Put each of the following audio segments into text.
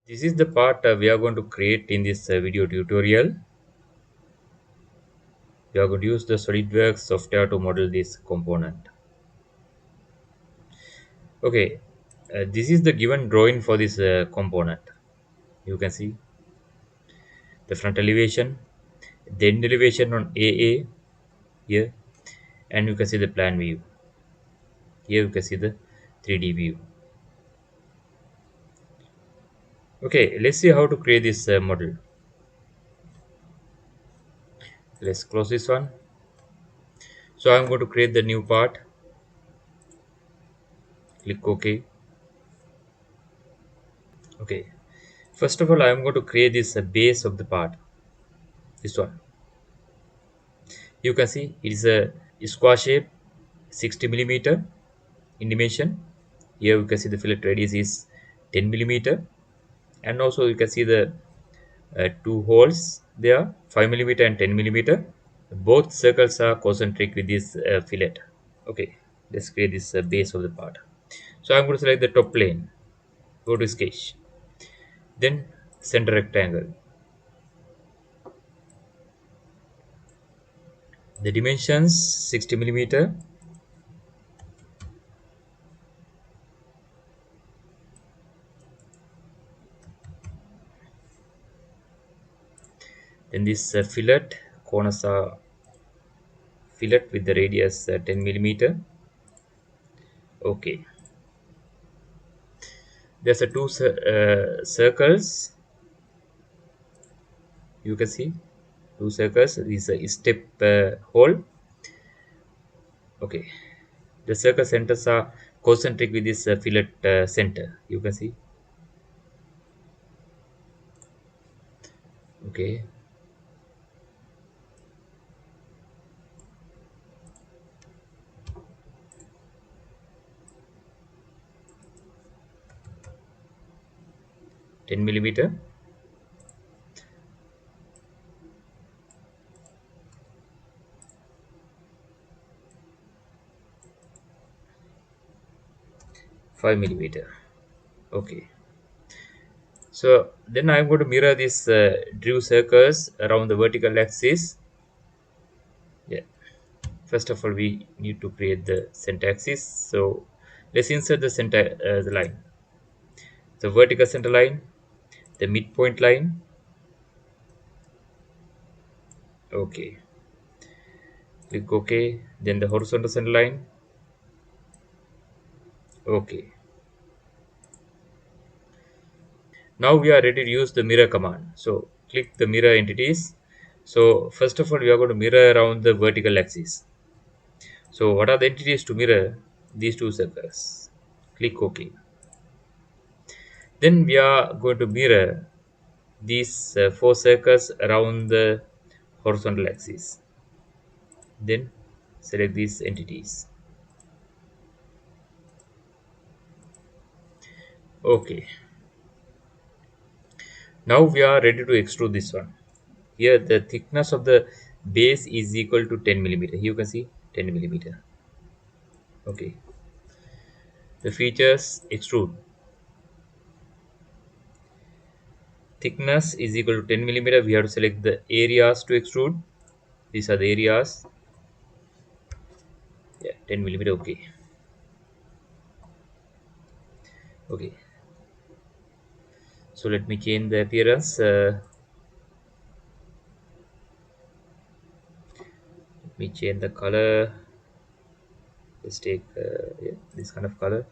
This is the part we are going to create in this video tutorial. We are going to use the SolidWorks software to model this component. Okay, this is the given drawing for this component. You can see the front elevation, the end elevation on AA here, and you can see the plan view. Here you can see the 3D view. Okay, let's see how to create this model. Let's close this one. So I'm going to create the new part. Click OK. Okay, first of all, I'm going to create this base of the part. This one. You can see it is a square shape, 60 millimeter in dimension. Here you can see the fillet radius is 10 millimeter, and also you can see the two holes there, 5 millimeter and 10 millimeter. Both circles are concentric with this fillet. Okay, let's create this base of the part. So I'm going to select the top plane, go to sketch, then center rectangle. The dimensions 60 millimeter. Then this fillet corners are fillet with the radius 10 millimeter. Okay, there's a two circles. You can see two circles. This is a step hole. Okay, the circle centers are concentric with this fillet center. You can see. Okay, 10 millimeter. Five millimeter. Okay, so then I'm going to mirror these drew circles around the vertical axis. Yeah, first of all we need to create the center axis. So let's insert the center the line, the vertical center line, the midpoint line. Okay, click OK, then the horizontal center line. Okay, now we are ready to use the mirror command. So click the mirror entities. So first of all we are going to mirror around the vertical axis. So what are the entities to mirror? These two circles. Click OK. Then we are going to mirror these four circles around the horizontal axis. Then select these entities. Okay, now we are ready to extrude this one. Here the thickness of the base is equal to 10 millimeter. You can see 10 millimeter. Okay, the features extrude. Thickness is equal to 10 millimeter. We have to select the areas to extrude. These are the areas. Yeah, 10 millimeter. Okay. Okay. So let me change the appearance. Let me change the color. Let's take yeah, this kind of color.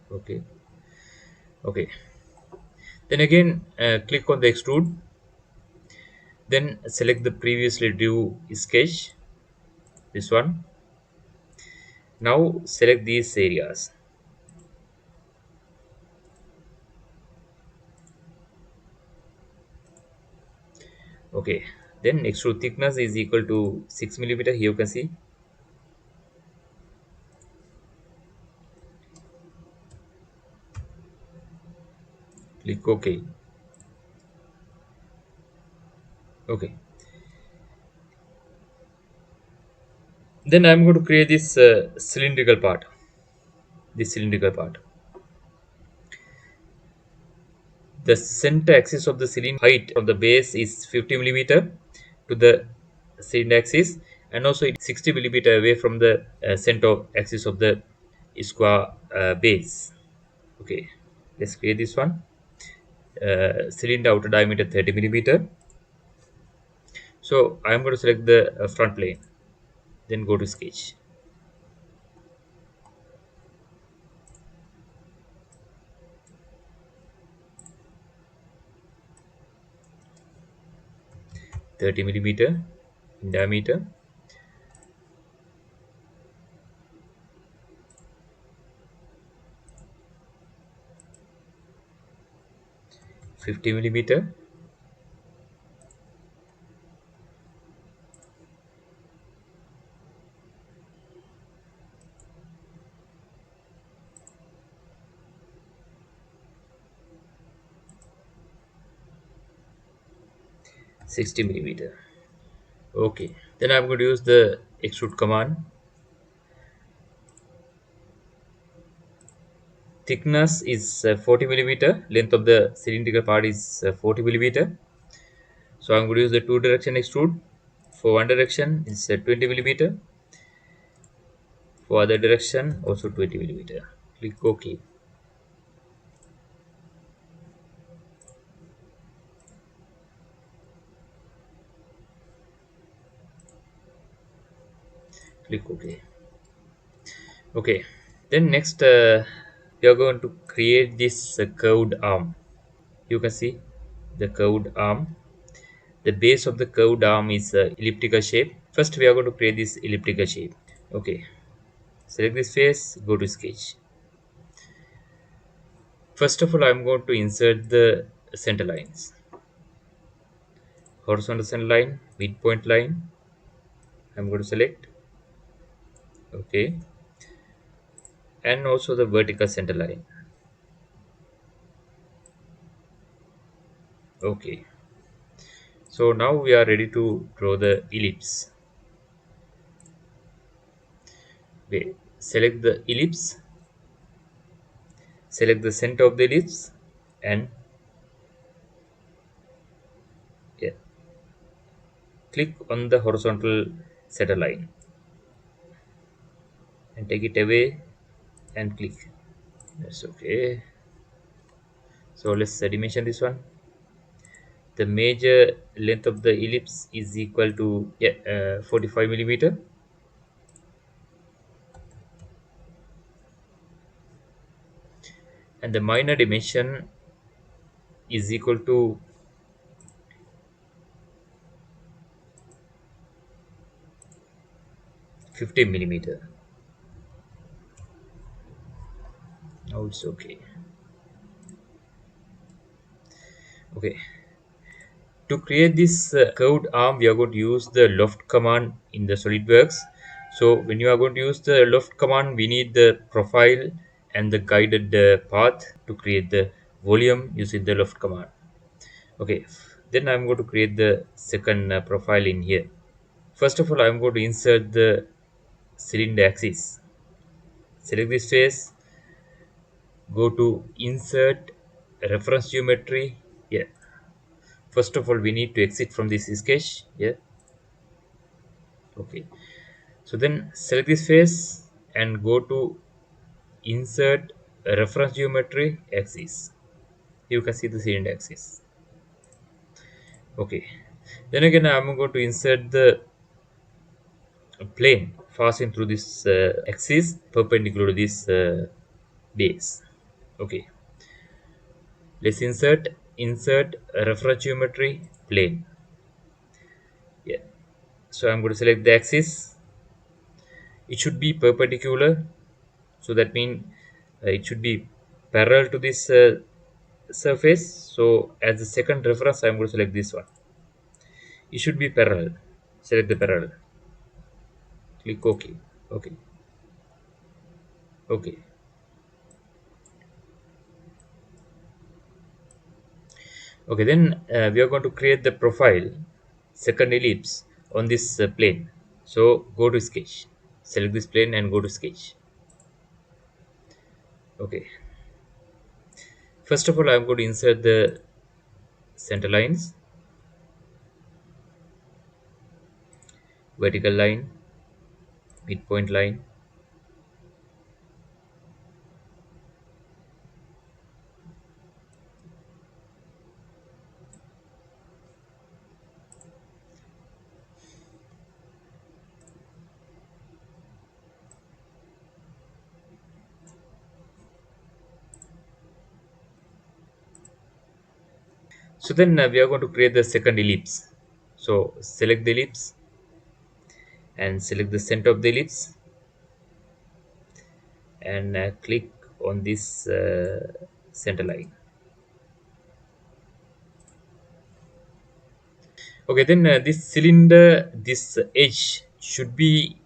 Okay. Okay. Then again, click on the extrude. Then select the previously due sketch. This one. Now select these areas. Okay, then extrude thickness is equal to 6 millimeter. Here you can see. Click OK. Okay, then I'm going to create this cylindrical part. This cylindrical part. The center axis of the cylinder height of the base is 50 millimeter to the cylinder axis, and also it's 60 millimeter away from the center axis of the square base. Okay, let's create this one. Cylinder outer diameter 30 millimeter. So I'm going to select the front plane, then go to sketch. 30 millimeter in diameter. 50 millimeter. 60 millimeter. Okay, then I'm going to use the extrude command. Thickness is 40 millimeter. Length of the cylindrical part is 40 millimeter. So I'm going to use the two direction extrude. For one direction it's 20 millimeter. For other direction also 20 millimeter. Click OK. Click OK. Okay. Then next we are going to create this curved arm. You can see the curved arm. The base of the curved arm is elliptical shape. First we are going to create this elliptical shape. Okay. Select this face. Go to sketch. First of all, I'm going to insert the center lines. Horizontal center line, midpoint line. I'm going to select. Okay. And also the vertical center line. Okay. So now we are ready to draw the ellipse. Okay. Select the ellipse. Select the center of the ellipse and yeah, click on the horizontal center line and take it away and click. That's okay. So let's dimension this one. The major length of the ellipse is equal to 45 millimeter. And the minor dimension is equal to 50 millimeter. Now it's okay. Okay, to create this curved arm we are going to use the loft command in the SolidWorks. So when you are going to use the loft command, we need the profile and the guided path to create the volume using the loft command. Okay, then I'm going to create the second profile in here. First of all, I'm going to insert the cylinder axis. Select this face, go to insert reference geometry. Yeah, first of all we need to exit from this sketch. Yeah, okay. So then select this face and go to insert reference geometry axis. You can see the cylinder axis. Okay, then again I'm going to insert the plane passing through this axis perpendicular to this base. Okay, let's insert reference geometry plane. Yeah, so I'm going to select the axis. It should be perpendicular, so that means it should be parallel to this surface. So as the second reference I'm going to select this one. It should be parallel. Select the parallel, click OK. Okay, okay, okay. Then we are going to create the profile second ellipse on this plane. So go to sketch, select this plane and go to sketch. Okay, First of all, I'm going to insert the center lines, vertical line, midpoint line. So then we are going to create the second ellipse. So select the ellipse and select the center of the ellipse and click on this center line. Okay, then this cylinder, this edge should be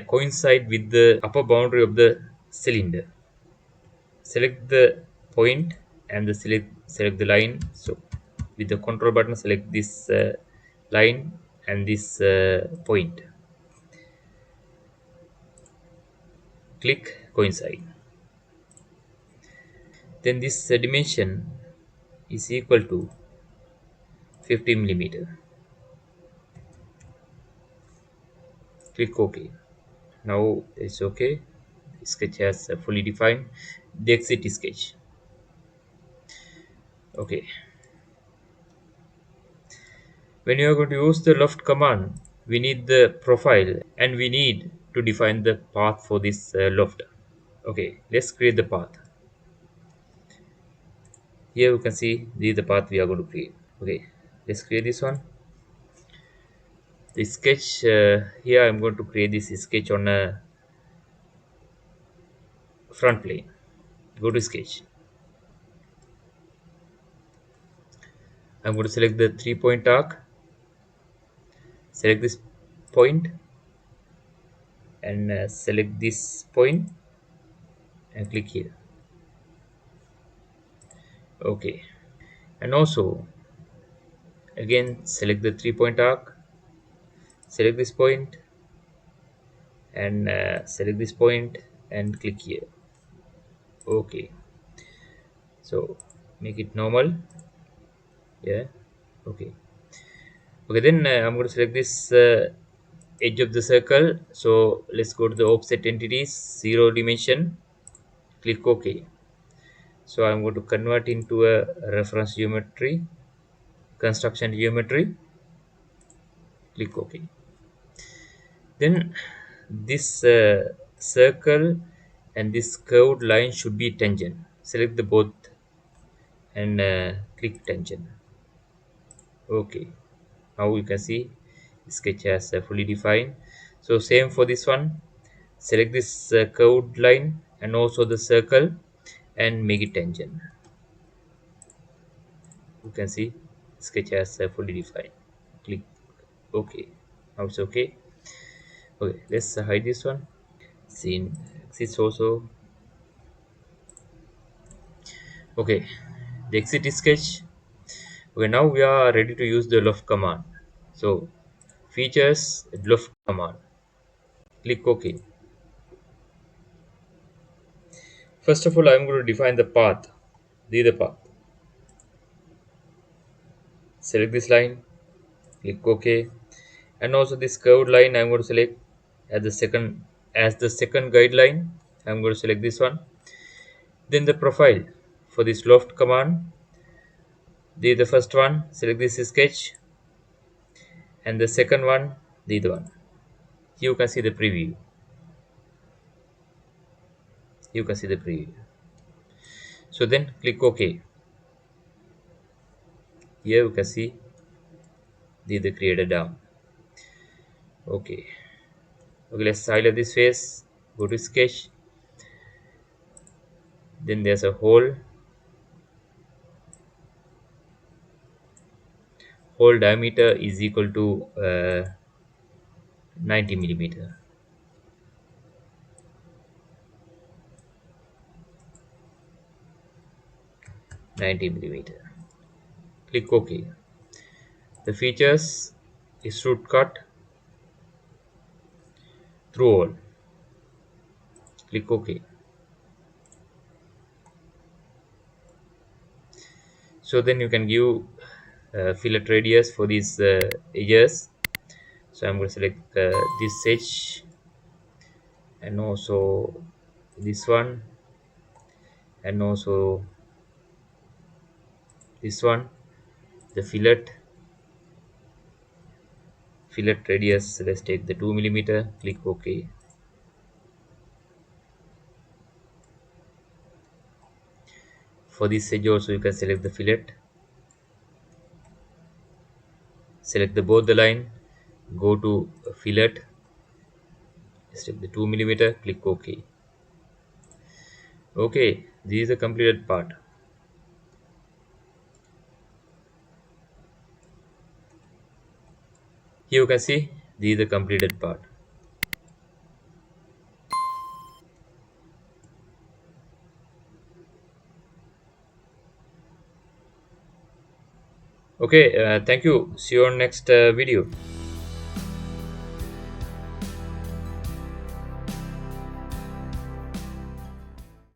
coincide with the upper boundary of the cylinder. Select the point and the select the line. So with the control button, select this line and this point. Click coincide. Then this dimension is equal to 50 millimeter. Click OK. Now it's okay. The sketch has fully defined the exit sketch. Okay. When you are going to use the loft command, we need the profile and we need to define the path for this loft. Okay, let's create the path. Here you can see this is the path we are going to create. Okay, let's create this one. The sketch here I'm going to create this sketch on a front plane. Go to sketch. I'm going to select the 3-point arc, select this point and select this point and click here. Okay, and also again select the 3-point arc, select this point and select this point and click here. Okay, so make it normal. Yeah. Okay. Okay, then I'm going to select this edge of the circle. So let's go to the offset entities, 0 dimension, click OK. So I'm going to convert into a reference geometry, construction geometry, click OK. Then this circle and this curved line should be tangent. Select the both and click tangent. Okay, now you can see sketch has fully defined. So same for this one, select this curved line and also the circle and make it tangent. You can see sketch has fully defined. Click OK. Now it's okay. Okay, let's hide this one. Scene exists also. Okay, the exit sketch. Okay, now we are ready to use the loft command. So features loft command. Click OK. First of all, I'm going to define the path. The path. Select this line. Click OK. And also this curved line I'm going to select as the second guideline. I'm going to select this one. Then the profile for this loft command. The first one. Select this sketch. And the second one. The one. You can see the preview. You can see the preview. So then click OK. Here you can see the created down. Okay. Okay, let's highlight this face. Go to sketch. Then there's a hole. Hole diameter is equal to 90 millimeter. 90 millimeter. Click OK. The features extrude cut through hole. Click OK. So then you can give fillet radius for these edges. So I'm going to select this edge, and also this one, and also this one, the fillet radius. Let's take the 2 millimeter, click OK. For this edge also you can select the fillet, select the both the line, go to fillet, select the 2 millimeter, click OK. Okay, this is the completed part. Here you can see this is the completed part. Okay, thank you. See you on next video.